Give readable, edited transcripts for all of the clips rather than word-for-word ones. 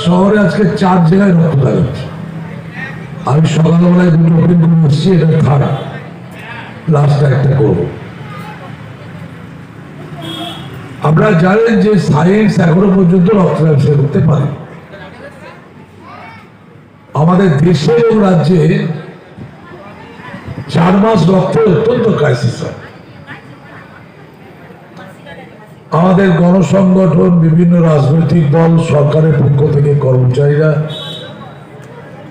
শহরে আজকে 4 জায়গায় রক্তদান হচ্ছে। আমি সকালবেলায় দুটো ওপেন করে বসছি, এটা খারাপ, লাস্ট একটা করব। আমরা জানেন যে সায়েন্স এখনো পর্যন্ত রক্তদান শেষ করতে পারে। আমাদের দেশে এবং রাজ্যে 4 মাস রক্তের অত্যন্ত ক্রাইসিস হয়। আমাদের গণসংগঠন, বিভিন্ন রাজনৈতিক দল, সরকারের পক্ষ থেকে কর্মচারীরা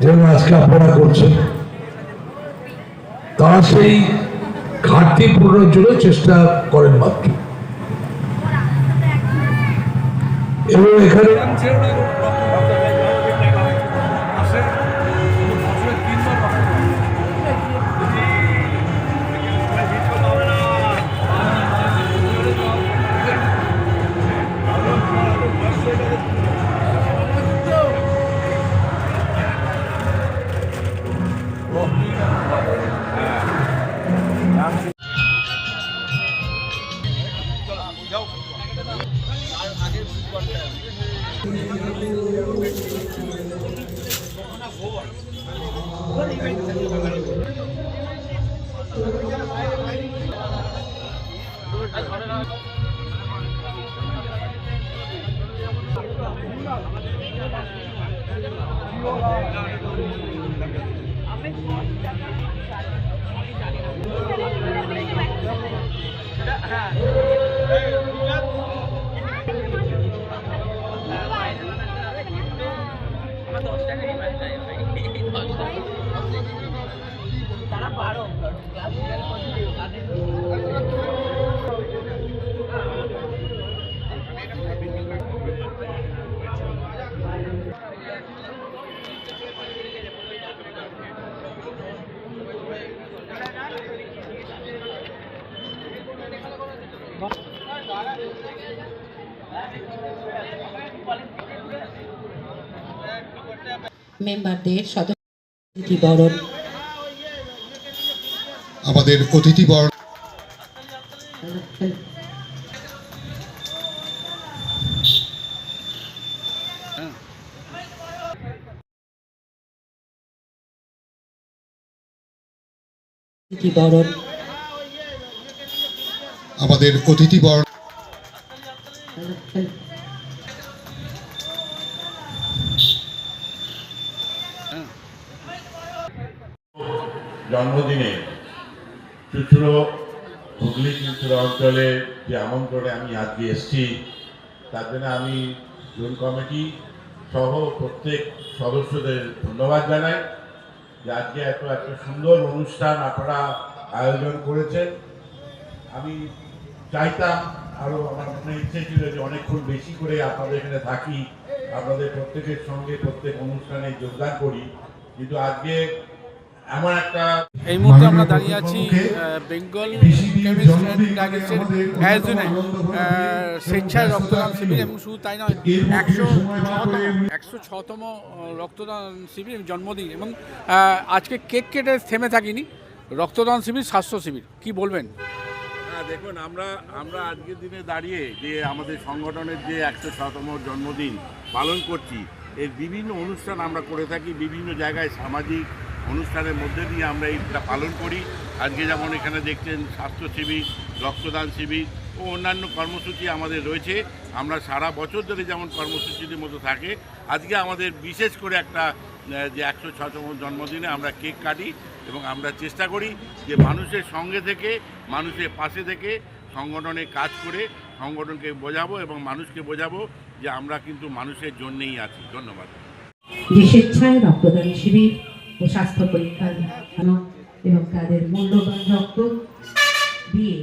যেমন আজকে আপনারা করছেন, তারা সেই ঘাটতি পূরণের জন্য চেষ্টা করেন মাত্র। এবং এখানে মেম্বারদের সদস্য বরণ, আমাদের অতিথি বরণ, বরণ, আমাদের অতিথি বরণ, জন্মদিনে চুঁচুড়ো, হুগলি চুঁচুড়ো অঞ্চলে যে আমন্ত্রণে আমি আজকে এসেছি, তার জন্য আমি জোন কমিটি সহ প্রত্যেক সদস্যদের ধন্যবাদ জানাই যে আজকে এত সুন্দর অনুষ্ঠান আপনারা আয়োজন করেছেন। আমি চাইতাম আরও, আমার মনে ইচ্ছে ছিল যে অনেকক্ষণ বেশি করে আপনাদের এখানে থাকি, আপনাদের প্রত্যেকের সঙ্গে প্রত্যেক অনুষ্ঠানে যোগদান করি, কিন্তু আজকে এমন একটা এই মুহূর্তে আমরা দাঁড়িয়ে আছি বেঙ্গল কেমিস্ট অ্যান্ড ডায়াগনস্টিক্সের আয়োজনে স্বেচ্ছায় রক্তদান শিবির, এবং শুধু তাই নয়, 106তম রক্তদান শিবির জন্মদিন, এবং আজকে কেক কেটে থেমে থাকিনি, রক্তদান শিবির, স্বাস্থ্য শিবির, কি বলবেন? হ্যাঁ, দেখুন, আমরা আজকের দিনে দাঁড়িয়ে যে আমাদের সংগঠনের যে 106তম জন্মদিন পালন করছি, এর বিভিন্ন অনুষ্ঠান আমরা করে থাকি, বিভিন্ন জায়গায় সামাজিক অনুষ্ঠানের মধ্যে দিয়ে আমরা এইটা পালন করি। আজকে যেমন এখানে দেখছেন স্বাস্থ্য শিবির, রক্তদান শিবির ও অন্যান্য কর্মসূচি আমাদের রয়েছে। আমরা সারা বছর ধরে যেমন কর্মসূচির মতো থাকে, আজকে আমাদের বিশেষ করে একটা যে 106তম জন্মদিনে আমরা কেক কাটি এবং আমরা চেষ্টা করি যে মানুষের সঙ্গে থেকে, মানুষের পাশে থেকে সংগঠনে কাজ করে সংগঠনকে বোঝাবো এবং মানুষকে বোঝাবো যে আমরা কিন্তু মানুষের জন্যেই আছি। ধন্যবাদ। যে স্বেচ্ছায় রক্তদান শিবির ও স্বাস্থ্য পরীক্ষার এবং তাদের মূল্যবান রক্ত দিয়ে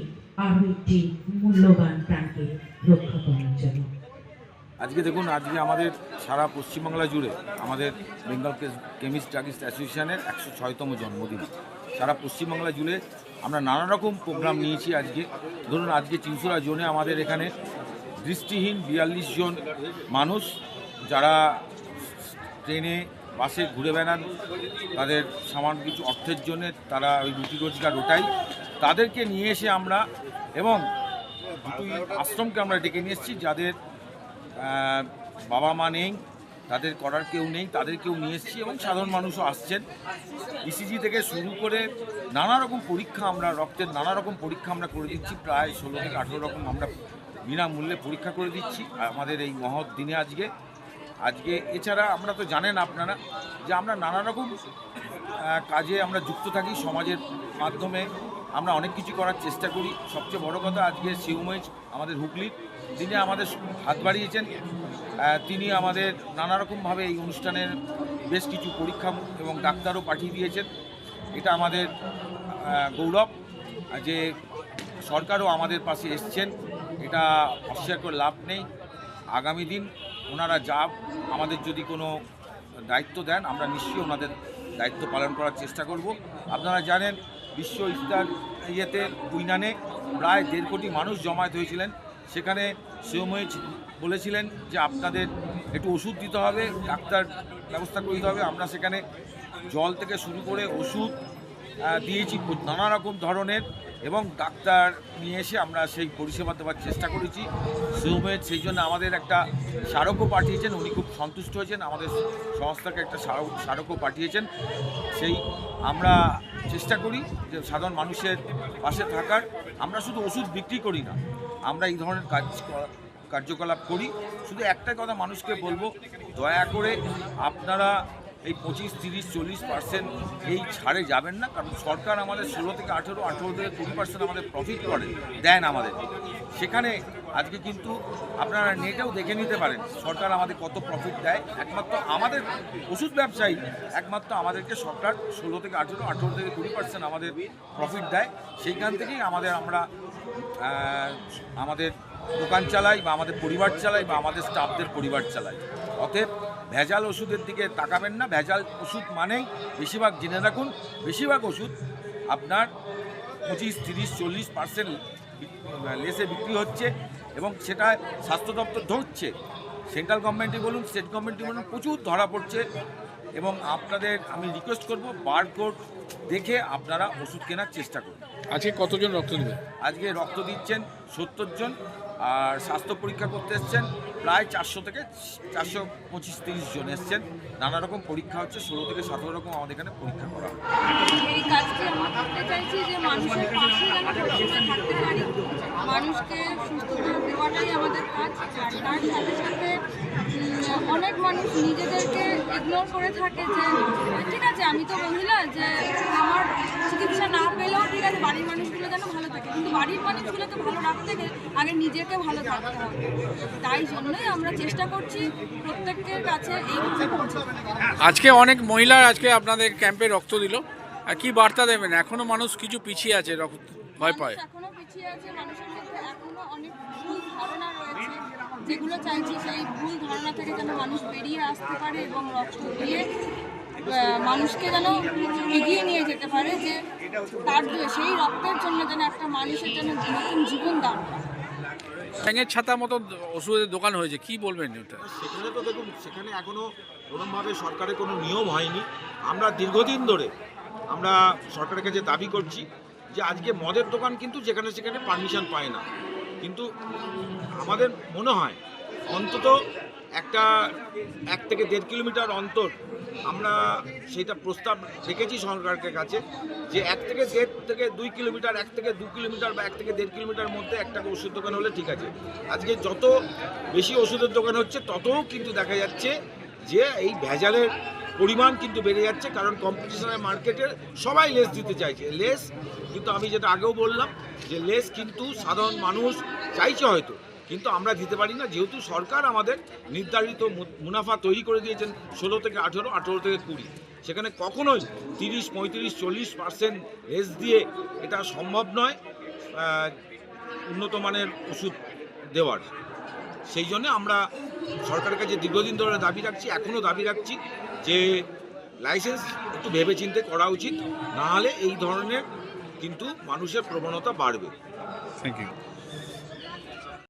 আরও একটি মূল্যবান প্রাণকে রক্ষা করার জন্য। 106তম জন্মদিনে 106তম জন্মদিনে আমরা কেক কাটি এবং আমরা চেষ্টা করি যে মানুষের সঙ্গে থেকে, মানুষের পাশে থেকে সংগঠনকে বোঝাবো এবং মানুষকে বোঝাবো যে আমরা কিন্তু মানুষের জন্যেই আছি। ধন্যবাদ। বিশেচ্ছায় রক্তদান শিবির ও স্বাস্থ্য পরীক্ষার আজকে দেখুন, আজকে আমাদের সারা পশ্চিমবাংলা জুড়ে আমাদের বেঙ্গল কেমিস্ট ড্রাগিস্ট অ্যাসোসিয়েশনের 106তম জন্মদিন। সারা পশ্চিমবাংলা জুড়ে আমরা নানা রকম প্রোগ্রাম নিয়েছি। আজকে ধরুন, আজকে চিনসুরা জোনে আমাদের এখানে দৃষ্টিহীন 42 জন মানুষ, যারা ট্রেনে বাসে ঘুরে বেড়ান, তাদের সামান্য কিছু অর্থের জন্য তারা ওই রুটি রোজগার ওটাই, তাদেরকে নিয়ে এসে আমরা এবং দুটি আশ্রমকে আমরা ডেকে নিয়ে এসেছি, যাদের বাবা মা নেই, তাদের করার কেউ নেই, তাদেরকেও নিয়ে এসেছি এবং সাধারণ মানুষও আসছেন। ইসিজি থেকে শুরু করে নানা রকম পরীক্ষা, আমরা রক্তের নানা রকম পরীক্ষা আমরা করে দিচ্ছি। প্রায় 16 থেকে 18 রকম আমরা বিনামূল্যে পরীক্ষা করে দিচ্ছি আমাদের এই মহৎ দিনে আজকে। এছাড়া আমরা তো জানেন আপনারা যে আমরা নানা রকম কাজে আমরা যুক্ত থাকি সমাজের মাধ্যমে, আমরা অনেক কিছু করার চেষ্টা করি। সবচেয়ে বড় কথা, আজকে শিউমেজ আমাদের হুগলির, তিনি আমাদের হাত বাড়িয়েছেন। তিনি আমাদের নানা রকমভাবে এই অনুষ্ঠানের বেশ কিছু পরীক্ষা এবং ডাক্তারও পাঠিয়ে দিয়েছেন। এটা আমাদের গৌরব যে সরকারও আমাদের পাশে এসছেন, এটা অস্বীকার করে লাভ নেই। আগামী দিন ওনারা যা আমাদের যদি কোনো দায়িত্ব দেন, আমরা নিশ্চয়ই ওনাদের দায়িত্ব পালন করার চেষ্টা করব। আপনারা জানেন, বিশ্ব ইফতার কুইনানে প্রায় 1.5 কোটি মানুষ জমায়েত হয়েছিলেন। সেখানে শিওমোজ বলেছিলেন যে আপনাদের একটু ওষুধ দিতে হবে, ডাক্তার ব্যবস্থা করতে হবে। আমরা সেখানে জল থেকে শুরু করে ওষুধ দিয়েছি নানা রকম ধরনের, এবং ডাক্তার নিয়ে এসে আমরা সেই পরিষেবা দেওয়ার চেষ্টা করেছি। শিওমোজ সেই জন্য আমাদের একটা স্মারকও পাঠিয়েছেন, উনি খুব সন্তুষ্ট হয়েছেন, আমাদের সংস্থাকে একটা স্মারকও পাঠিয়েছেন। সেই আমরা চেষ্টা করি যে সাধারণ মানুষের পাশে থাকার। আমরা শুধু ওষুধ বিক্রি করি না, আমরা এই ধরনের কার্যকলাপ করি। শুধু একটা কথা মানুষকে বলবো, দয়া করে আপনারা এই 25, 30, 40% এই ছাড়ে যাবেন না, কারণ সরকার আমাদের 16 থেকে 18 থেকে 20% আমাদের প্রফিট দেন আমাদের। সেখানে আজকে কিন্তু আপনারা নেটেও দেখে নিতে পারেন সরকার আমাদের কত প্রফিট দেয়। একমাত্র আমাদের ওষুধ ব্যবসায়ী, একমাত্র আমাদেরকে সরকার 16 থেকে 18 থেকে 20% আমাদের প্রফিট দেয়। সেইখান থেকেই আমরা আমাদের দোকান চালাই, বা আমাদের পরিবার চালাই, বা আমাদের স্টাফদের পরিবার চালাই। অতএব ভেজাল ওষুধের দিকে তাকাবেন না। ভেজাল ওষুধ মানেই বেশিরভাগ, জেনে রাখুন, বেশিরভাগ ওষুধ আপনার 25, 30, 40% লেসে বিক্রি হচ্ছে, এবং সেটা স্বাস্থ্য দপ্তর ধরছে। সেন্ট্রাল গভর্নমেন্টই বলুন, স্টেট গভর্নমেন্টই বলুন, প্রচুর ধরা পড়ছে। এবং আপনাদের আমি রিকোয়েস্ট করব, বারকোড দেখে আপনারা ওষুধ কেনার চেষ্টা করুন। আজকে কতজন রক্ত দেবে? আজকে রক্ত দিচ্ছেন 70 জন, আর স্বাস্থ্য পরীক্ষা করতে এসছেন প্রায় 400 থেকে 425-30 জন এসছেন। নানা রকম পরীক্ষা হচ্ছে, 16 থেকে 17 রকম আমাদের এখানে পরীক্ষা করা হয়। এই কাজটি আমরা করতে চাইছি যে মানুষের পাশে যেন সবসময় থাকতে পারি, মানুষকে সুস্থতা দেওয়াটাই আমাদের কাজ। আর তার সাথে সাথে অনেক মানুষ নিজেদেরকে ইগনোর করে থাকে যে ঠিক আছে, আমি তো মহিলা, যে আমার চিকিৎসা না পেলেও ঠিক আছে, বাড়ির মানুষগুলো যেন ভালো থাকে। কিন্তু বাড়ির মানুষগুলোকে ভালো রাখতে গেলে আগে নিজেকে ভালো থাকতে হবে। তাই জন্যই আমরা চেষ্টা করছি প্রত্যেকের কাছে এইভাবে পৌঁছাতে। আজকে অনেক মহিলা আজকে আপনাদের ক্যাম্পে রক্ত দিল, আর কি বার্তা দেবেন? এখনো মানুষ কিছু পিছিয়ে আছে, রক্ত ভয় পায়। এখনো পিছিয়ে আছে, মানুষের মধ্যে এখনো অনেক ভুল ধারণা রয়েছে, যেগুলো চাইছি সেই ভুল ধারণা থেকে যেন মানুষ বেরিয়ে আসতে পারে এবং রক্ত দিয়ে মানুষকে যেন এগিয়ে নিয়ে যেতে পারে, যে তার সেই রক্তের জন্য যেন একটা মানুষের জন্য নতুন জীবন দান পায়। ব্যাঙের ছাতা মতো ওষুধের দোকান হয়েছে, কি বলবেন এটা? সেখানে তো দেখুন, সেখানে এখনও কোনোভাবে সরকারের কোনো নিয়ম হয়নি। আমরা দীর্ঘদিন ধরে আমরা সরকারের কাছে দাবি করছি যে আজকে মদের দোকান কিন্তু যেখানে সেখানে পারমিশন পায় না। কিন্তু আমাদের মনে হয় অন্তত 1 থেকে 1.5 কিলোমিটার অন্তর আমরা সেটা প্রস্তাব রেখেছি সরকারের কাছে, যে 1 থেকে 2 কিলোমিটার, 1 থেকে 2 কিলোমিটার বা 1 থেকে 1.5 কিলোমিটার মধ্যে একটা ওষুধ দোকান হলে ঠিক আছে। আজকে যত বেশি ওষুধের দোকান হচ্ছে, ততও কিন্তু দেখা যাচ্ছে যে এই ভেজালের পরিমাণ কিন্তু বেড়ে যাচ্ছে, কারণ কম্পিটিশনের মার্কেটে সবাই লেস দিতে চাইছে। লেস কিন্তু আমি যেটা আগেও বললাম, যে লেস কিন্তু সাধারণ মানুষ চাইছে হয়তো, কিন্তু আমরা দিতে পারি না, যেহেতু সরকার আমাদের নির্ধারিত মুনাফা তৈরি করে দিয়েছেন 16 থেকে 18 থেকে 20। সেখানে কখনোই 30, 35, 40% লেস দিয়ে এটা সম্ভব নয় উন্নত মানের ওষুধ দেওয়ার। সেই জন্য আমরা সরকারের কাছে দীর্ঘদিন ধরে দাবি রাখছি, এখনও দাবি রাখছি যে লাইসেন্স একটু ভেবেচিন্তে করা উচিত, না হলে এই ধরনের কিন্তু মানুষের প্রবণতা বাড়বে। Thank you.